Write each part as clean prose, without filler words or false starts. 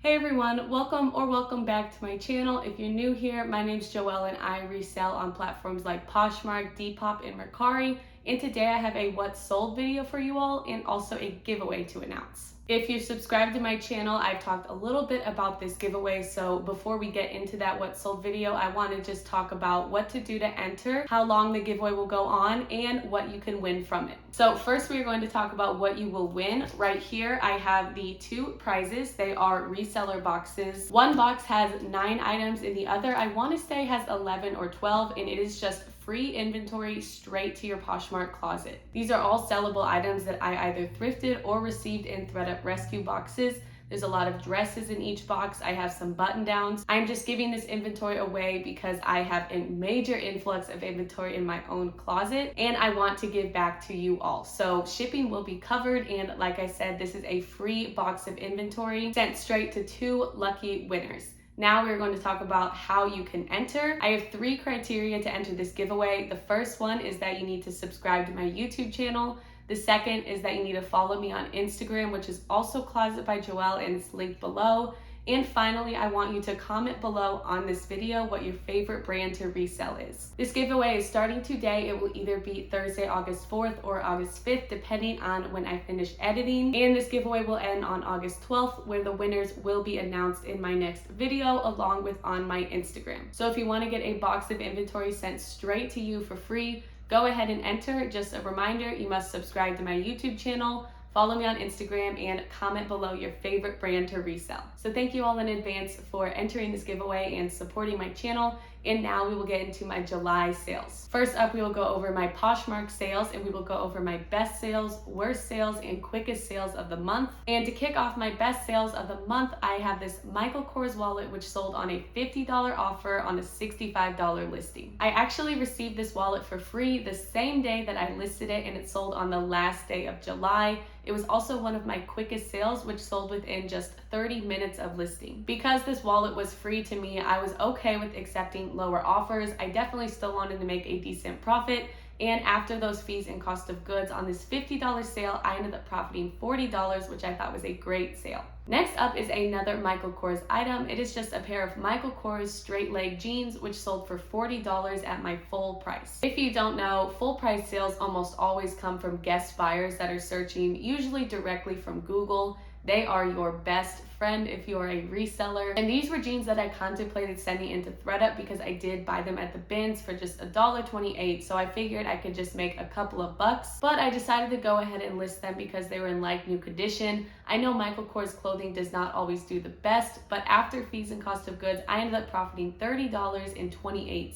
Hey everyone, welcome back to my channel. If you're new here, my name's Joelle and I resell on platforms like Poshmark, Depop, and Mercari. And today I have a what's sold video for you all and also a giveaway to announce. If you're subscribed to my channel, I've talked a little bit about this giveaway. So before we get into that what's sold video, I want to just talk about what to do to enter, how long the giveaway will go on, and what you can win from it. So first we're going to talk about what you will win. Right here I have the two prizes. They are reseller boxes. One box has 9 items and the other I want to say has 11 or 12, and it is just free inventory straight to your Poshmark closet. These are all sellable items that I either thrifted or received in ThredUp rescue boxes. There's a lot of dresses in each box. I have some button downs. I'm just giving this inventory away because I have a major influx of inventory in my own closet and I want to give back to you all. So shipping will be covered, and like I said, this is a free box of inventory sent straight to 2 lucky winners. Now we're going to talk about how you can enter. I have 3 criteria to enter this giveaway. The first one is that you need to subscribe to my YouTube channel. The second is that you need to follow me on Instagram, which is also Closet by Joelle, and it's linked below. And finally, I want you to comment below on this video what your favorite brand to resell is. This giveaway is starting today. It will either be Thursday, August 4th or August 5th, depending on when I finish editing. And this giveaway will end on August 12th, where the winners will be announced in my next video along with on my Instagram. So if you want to get a box of inventory sent straight to you for free, go ahead and enter. Just a reminder, you must subscribe to my YouTube channel, follow me on Instagram, and comment below your favorite brand to resell. So thank you all in advance for entering this giveaway and supporting my channel. And now we will get into my July sales. First up, we will go over my Poshmark sales, and we will go over my best sales, worst sales, and quickest sales of the month. And to kick off my best sales of the month, I have this Michael Kors wallet, which sold on a $50 offer on a $65 listing. I actually received this wallet for free the same day that I listed it, and it sold on the last day of July. It was also one of my quickest sales, which sold within just 30 minutes of listing. Because this wallet was free to me, I was okay with accepting lower offers. I definitely still wanted to make a decent profit. And after those fees and cost of goods on this $50 sale, I ended up profiting $40, which I thought was a great sale. Next up is another Michael Kors item. It is just a pair of Michael Kors straight leg jeans, which sold for $40 at my full price. If you don't know, full price sales almost always come from guest buyers that are searching, usually directly from Google. They are your best friend if you're a reseller. And these were jeans that I contemplated sending into ThredUp because I did buy them at the bins for just $1.28. So I figured I could just make a couple of bucks, but I decided to go ahead and list them because they were in like new condition. I know Michael Kors clothing does not always do the best, but after fees and cost of goods, I ended up profiting $30.28.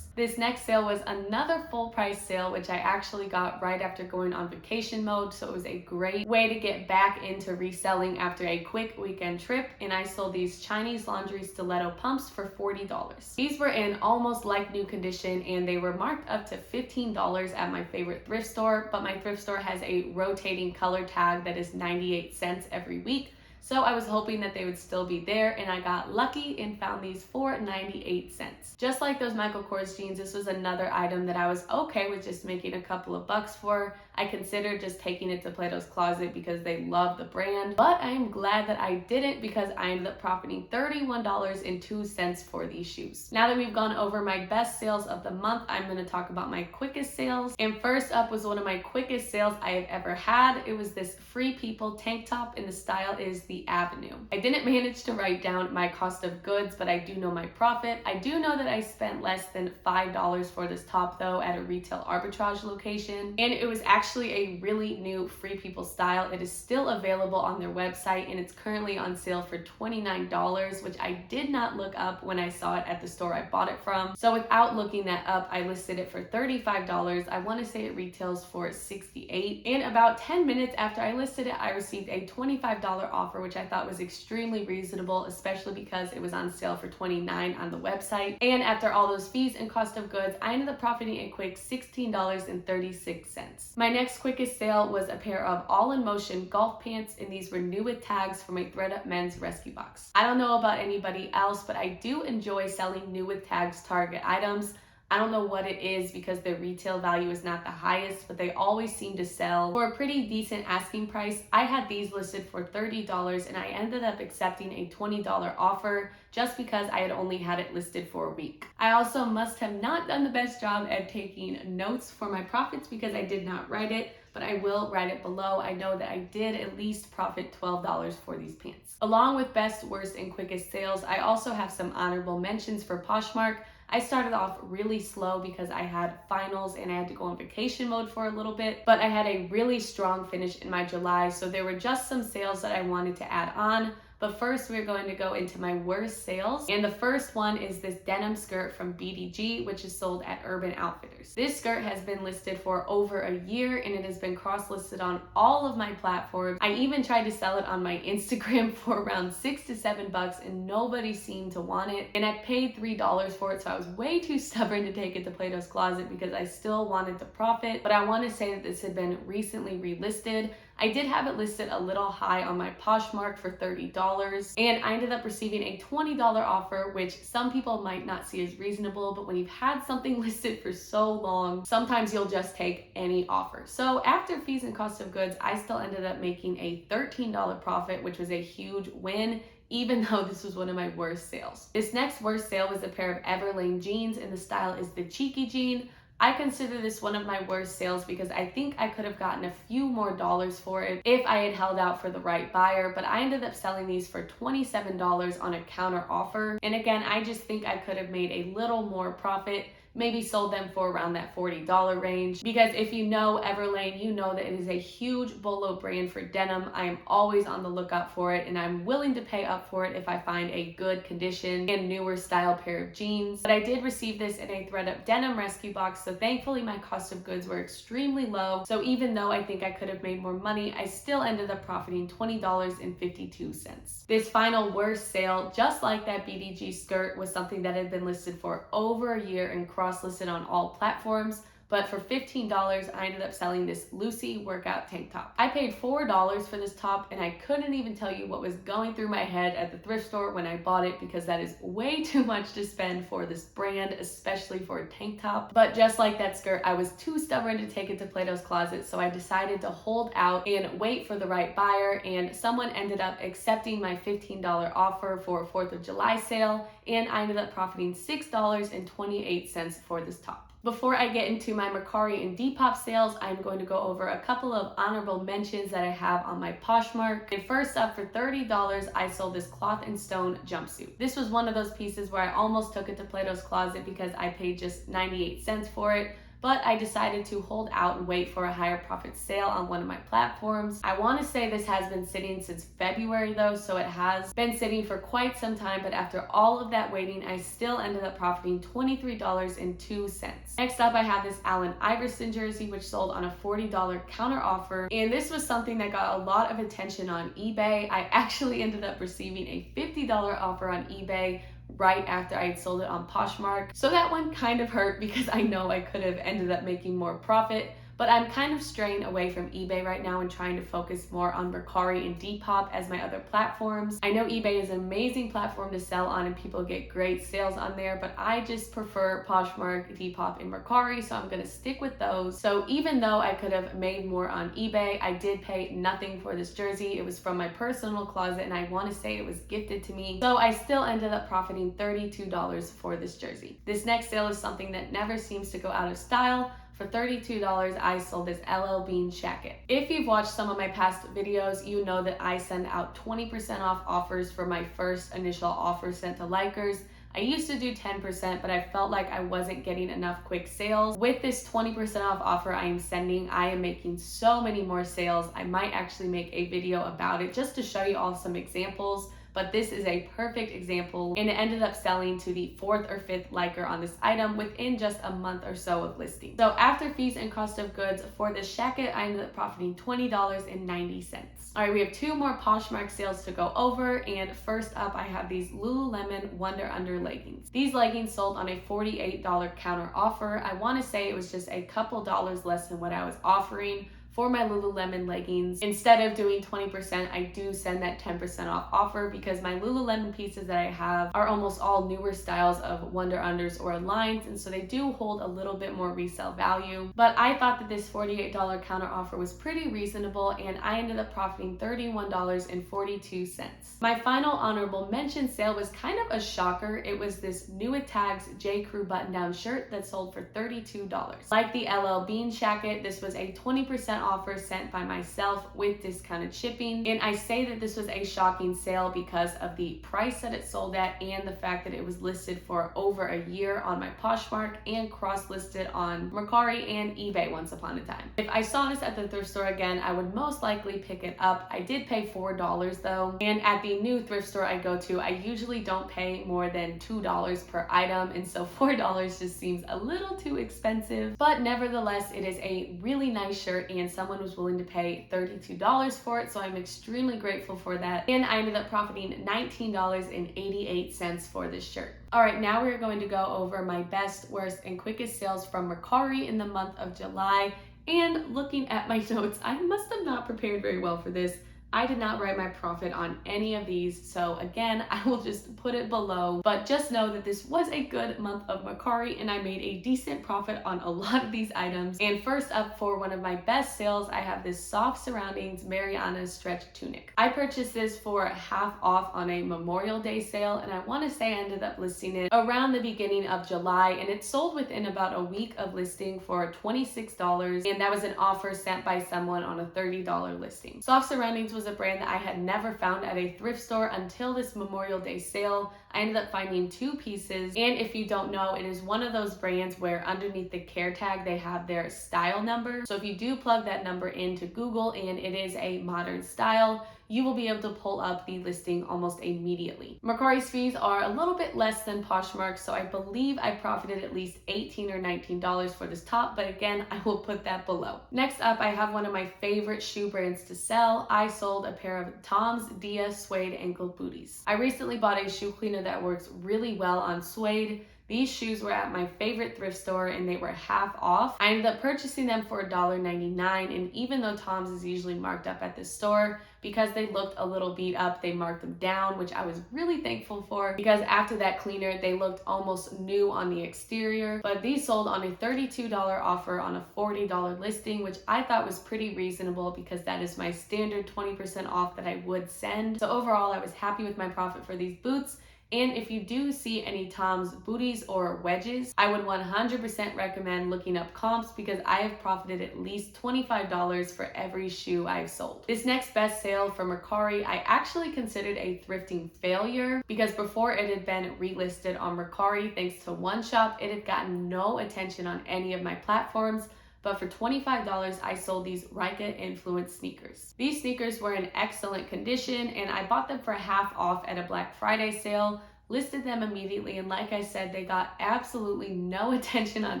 This next sale was another full price sale, which I actually got right after going on vacation mode. So it was a great way to get back into reselling after a quick weekend trip. And I sold these Chinese laundry stiletto pumps for $40. These were in almost like new condition and they were marked up to $15 at my favorite thrift store. But my thrift store has a rotating color tag that is 98 cents every week. So I was hoping that they would still be there, and I got lucky and found these for 98 cents. Just like those Michael Kors jeans, this was another item that I was okay with just making a couple of bucks for. I considered just taking it to Plato's Closet because they love the brand, but I'm glad that I didn't because I ended up profiting $31.02 for these shoes. Now that we've gone over my best sales of the month, I'm going to talk about my quickest sales. And first up was one of my quickest sales I have ever had. It was this Free People tank top, and the style is the Avenue. I didn't manage to write down my cost of goods, but I do know my profit. I do know that I spent less than $5 for this top though at a retail arbitrage location, and it was actually a really new Free People style. It is still available on their website and it's currently on sale for $29, which I did not look up when I saw it at the store I bought it from. So without looking that up, I listed it for $35. I want to say it retails for $68. And about 10 minutes after I listed it, I received a $25 offer, which I thought was extremely reasonable, especially because it was on sale for $29 on the website. And after all those fees and cost of goods, I ended up profiting a quick $16.36. My next quickest sale was a pair of All in Motion golf pants, and these were new with tags from a ThredUp men's rescue box. I don't know about anybody else, but I do enjoy selling new with tags Target items. I don't know what it is because their retail value is not the highest, but they always seem to sell for a pretty decent asking price. I had these listed for $30 and I ended up accepting a $20 offer just because I had only had it listed for a week. I also must have not done the best job at taking notes for my profits because I did not write it, but I will write it below. I know that I did at least profit $12 for these pants. Along with best, worst, and quickest sales, I also have some honorable mentions for Poshmark. I started off really slow because I had finals and I had to go on vacation mode for a little bit, but I had a really strong finish in my July, so there were just some sales that I wanted to add on. But first, we're going to go into my worst sales. And the first one is this denim skirt from BDG, which is sold at Urban Outfitters. This skirt has been listed for over a year and it has been cross-listed on all of my platforms. I even tried to sell it on my Instagram for around $6 to $7 and nobody seemed to want it. And I paid $3 for it, so I was way too stubborn to take it to Plato's Closet because I still wanted to profit. But I want to say that this had been recently relisted. I did have it listed a little high on my Poshmark for $30, and I ended up receiving a $20 offer, which some people might not see as reasonable, but when you've had something listed for so long, sometimes you'll just take any offer. So after fees and cost of goods, I still ended up making a $13 profit, which was a huge win, even though this was one of my worst sales. This next worst sale was a pair of Everlane jeans, and the style is the cheeky jean. I consider this one of my worst sales because I think I could have gotten a few more dollars for it if I had held out for the right buyer, but I ended up selling these for $27 on a counter offer. And again, I just think I could have made a little more profit, maybe sold them for around that $40 range. Because if you know Everlane, you know that it is a huge bolo brand for denim. I am always on the lookout for it and I'm willing to pay up for it if I find a good condition and newer style pair of jeans. But I did receive this in a ThredUp denim rescue box, so thankfully my cost of goods were extremely low. So even though I think I could have made more money, I still ended up profiting $20.52. This final worst sale, just like that BDG skirt, was something that had been listed for over a year and cross-listed on all platforms. But for $15, I ended up selling this Lucy workout tank top. I paid $4 for this top and I couldn't even tell you what was going through my head at the thrift store when I bought it because that is way too much to spend for this brand, especially for a tank top. But just like that skirt, I was too stubborn to take it to Plato's Closet, so I decided to hold out and wait for the right buyer, and someone ended up accepting my $15 offer for a 4th of July sale, and I ended up profiting $6.28 for this top. Before I get into my Mercari and Depop sales, I'm going to go over a couple of honorable mentions that I have on my Poshmark. And first up, for $30, I sold this cloth and stone jumpsuit. This was one of those pieces where I almost took it to Plato's Closet because I paid just 98 cents for it. But I decided to hold out and wait for a higher profit sale on one of my platforms. I want to say this has been sitting since February though, so it has been sitting for quite some time, but after all of that waiting, I still ended up profiting $23.02. Next up, I have this Allen Iverson jersey, which sold on a $40 counter offer, and this was something that got a lot of attention on eBay. I actually ended up receiving a $50 offer on eBay right after I had sold it on Poshmark. So that one kind of hurt because I know I could have ended up making more profit. But I'm kind of straying away from eBay right now and trying to focus more on Mercari and Depop as my other platforms. I know eBay is an amazing platform to sell on and people get great sales on there, but I just prefer Poshmark, Depop, and Mercari, so I'm gonna stick with those. So even though I could have made more on eBay, I did pay nothing for this jersey. It was from my personal closet and I want to say it was gifted to me. So I still ended up profiting $32 for this jersey. This next sale is something that never seems to go out of style. For $32, I sold this LL Bean jacket. If you've watched some of my past videos, you know that I send out 20% off offers for my first initial offer sent to likers. I used to do 10%, but I felt like I wasn't getting enough quick sales. With this 20% off offer I am sending, I am making so many more sales. I might actually make a video about it just to show you all some examples. But this is a perfect example, and it ended up selling to the 4th or 5th liker on this item within just a month or so of listing. So after fees and cost of goods for this jacket, I ended up profiting $20.90. All right, we have 2 more Poshmark sales to go over, and first up I have these Lululemon Wonder Under leggings. These leggings sold on a $48 counter offer. I want to say it was just a couple dollars less than what I was offering. for my Lululemon leggings. Instead of doing 20%, I do send that 10% off offer because my Lululemon pieces that I have are almost all newer styles of Wunder Unders or lines, and so they do hold a little bit more resale value. But I thought that this $48 counter offer was pretty reasonable, and I ended up profiting $31.42. My final honorable mention sale was kind of a shocker. It was this New Tags J. Crew button-down shirt that sold for $32. Like the LL Bean jacket, this was a 20% offer sent by myself with discounted shipping, and I say that this was a shocking sale because of the price that it sold at and the fact that it was listed for over a year on my Poshmark and cross-listed on Mercari and eBay once upon a time. If I saw this at the thrift store again, I would most likely pick it up. I did pay $4 though, and at the new thrift store I go to, I usually don't pay more than $2 per item, and so $4 just seems a little too expensive. But nevertheless, it is a really nice shirt, and someone was willing to pay $32 for it, so I'm extremely grateful for that. And I ended up profiting $19.88 for this shirt. Alright, now we're going to go over my best, worst, and quickest sales from Mercari in the month of July. And looking at my notes, I must have not prepared very well for this. I did not write my profit on any of these, so again, I will just put it below, but just know that this was a good month of Mercari and I made a decent profit on a lot of these items. And first up, for one of my best sales, I have this Soft Surroundings Mariana's stretch tunic. I purchased this for half off on a Memorial Day sale, and I want to say I ended up listing it around the beginning of July, and it sold within about a week of listing for $26, and that was an offer sent by someone on a $30 listing. Soft Surroundings was a brand that I had never found at a thrift store until this Memorial Day sale. I ended up finding 2 pieces, and if you don't know, it is one of those brands where underneath the care tag they have their style number. So if you do plug that number into Google and it is a modern style, you will be able to pull up the listing almost immediately. Mercari's fees are a little bit less than Poshmark, so I believe I profited at least $18 or $19 for this top, but again, I will put that below. Next up, I have one of my favorite shoe brands to sell. I sold a pair of Tom's Dia Suede ankle booties. I recently bought a shoe cleaner that works really well on Suede. These shoes were at my favorite thrift store and they were half off. I ended up purchasing them for $1.99, and even though Tom's is usually marked up at the store, because they looked a little beat up, they marked them down, which I was really thankful for because after that cleaner, they looked almost new on the exterior. But these sold on a $32 offer on a $40 listing, which I thought was pretty reasonable because that is my standard 20% off that I would send. So overall, I was happy with my profit for these boots. And if you do see any Tom's booties or wedges, I would 100% recommend looking up comps because I have profited at least $25 for every shoe I've sold. This next best sale from Mercari, I actually considered a thrifting failure because before it had been relisted on Mercari, thanks to one shop, it had gotten no attention on any of my platforms. But for $25, I sold these Rika influenced sneakers. These sneakers were in excellent condition, and I bought them for half off at a Black Friday sale, listed them immediately, and like I said, they got absolutely no attention on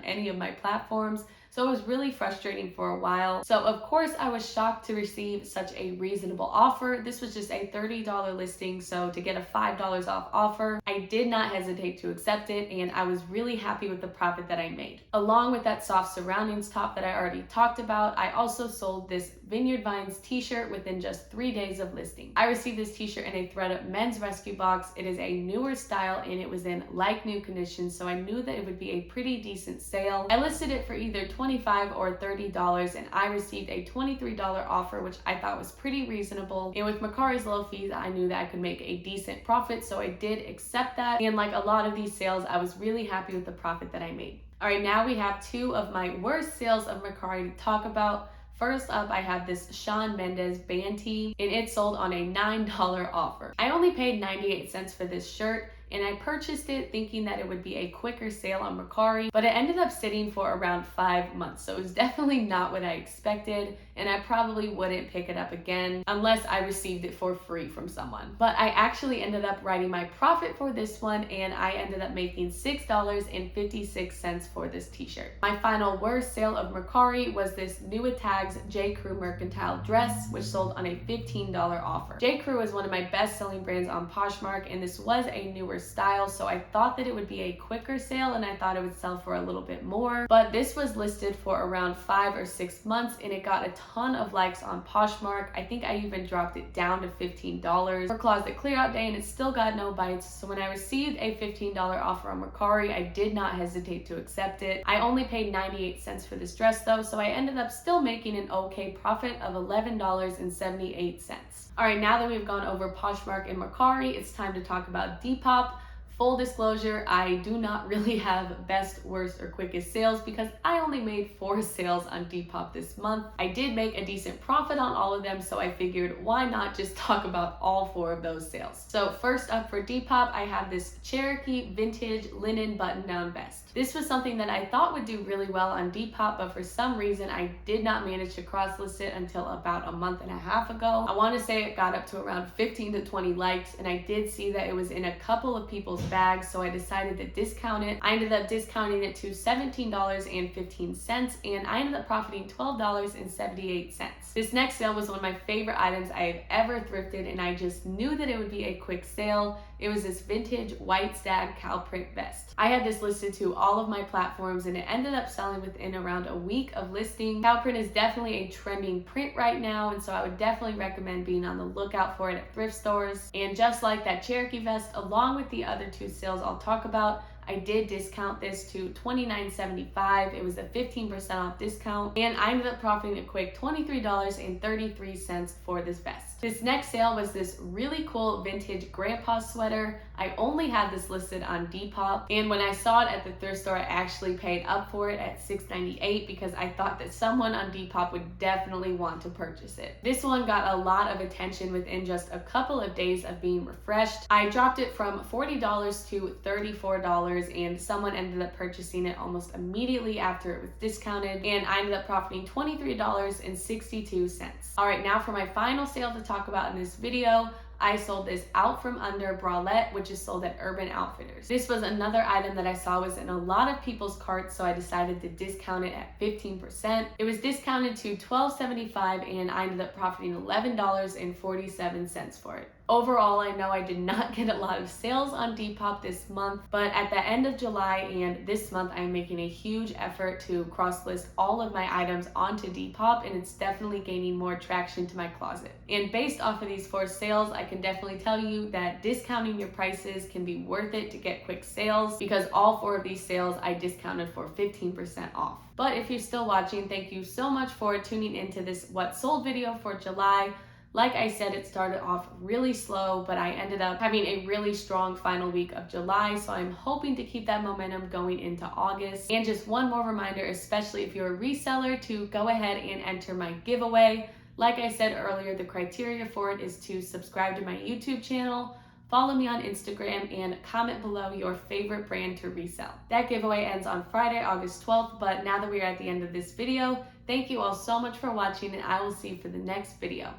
any of my platforms. So it was really frustrating for a while. So of course I was shocked to receive such a reasonable offer. This was just a $30 listing, so to get a $5 off offer, I did not hesitate to accept it, and I was really happy with the profit that I made. Along with that Soft Surroundings top that I already talked about, I also sold this Vineyard Vines t-shirt within just 3 days of listing. I received this t-shirt in a ThredUp men's rescue box. It is a newer style and it was in like new condition, so I knew that it would be a pretty decent sale. I listed it for either $25 or $30, and I received a $23 offer, which I thought was pretty reasonable. And with Mercari's low fees, I knew that I could make a decent profit, so I did accept that. And like a lot of these sales, I was really happy with the profit that I made. All right, now we have 2 of my worst sales of Mercari to talk about. First up, I have this Shawn Mendes band tee, and it sold on a $9 offer. I only paid 98 cents for this shirt, and I purchased it thinking that it would be a quicker sale on Mercari, but it ended up sitting for around 5 months, so it was definitely not what I expected, and I probably wouldn't pick it up again unless I received it for free from someone. But I actually ended up writing my profit for this one, and I ended up making $6.56 for this t-shirt. My final worst sale of Mercari was this New Tags J. Crew mercantile dress, which sold on a $15 offer. J. Crew is one of my best selling brands on Poshmark, and this was a newer style, so I thought that it would be a quicker sale and I thought it would sell for a little bit more. But this was listed for around 5 or 6 months and it got a ton of likes on Poshmark. I think I even dropped it down to $15 for closet clear out day and it still got no bites. So when I received a $15 offer on Mercari, I did not hesitate to accept it. I only paid 98 cents for this dress though, so I ended up still making an okay profit of $11.78. All right, now that we've gone over Poshmark and Mercari, it's time to talk about Depop. Full disclosure, I do not really have best, worst, or quickest sales because I only made 4 sales on Depop this month. I did make a decent profit on all of them, so I figured why not just talk about all 4 of those sales. So first up for Depop, I have this Cherokee vintage linen button-down vest. This was something that I thought would do really well on Depop, but for some reason I did not manage to cross-list it until about a month and a half ago. I want to say it got up to around 15 to 20 likes, and I did see that it was in a couple of people's bags, so I decided to discount it. I ended up discounting it to $17.15, and I ended up profiting $12.78. This next sale was one of my favorite items I have ever thrifted, and I just knew that it would be a quick sale. It was this vintage white stag cow print vest. I had this listed to all of my platforms and it ended up selling within around a week of listing. Cow print is definitely a trending print right now, and so I would definitely recommend being on the lookout for it at thrift stores. And just like that Cherokee vest, along with the other 2 sales I'll talk about, I did discount this to $29.75. It was a 15% off discount, and I ended up profiting a quick $23.33 for this vest. This next sale was this really cool vintage grandpa sweater. I only had this listed on Depop, and when I saw it at the thrift store, I actually paid up for it at $6.98 because I thought that someone on Depop would definitely want to purchase it. This one got a lot of attention within just a couple of days of being refreshed. I dropped it from $40 to $34, and someone ended up purchasing it almost immediately after it was discounted, and I ended up profiting $23.62. All right, now for my final sale to talk about in this video. I sold this out from under bralette, which is sold at Urban Outfitters. This was another item that I saw was in a lot of people's carts, so I decided to discount it at 15%. It was discounted to $12.75, and I ended up profiting $11.47 for it. Overall, I know I did not get a lot of sales on Depop this month, but at the end of July and this month, I'm making a huge effort to cross-list all of my items onto Depop, and it's definitely gaining more traction to my closet. And based off of these 4 sales, I can definitely tell you that discounting your prices can be worth it to get quick sales, because all 4 of these sales I discounted for 15% off. But if you're still watching, thank you so much for tuning into this What Sold video for July. Like I said, it started off really slow, but I ended up having a really strong final week of July, so I'm hoping to keep that momentum going into August. And just one more reminder, especially if you're a reseller, to go ahead and enter my giveaway. Like I said earlier, the criteria for it is to subscribe to my YouTube channel, follow me on Instagram, and comment below your favorite brand to resell. That giveaway ends on Friday, August 12th, but now that we are at the end of this video, thank you all so much for watching, and I will see you for the next video.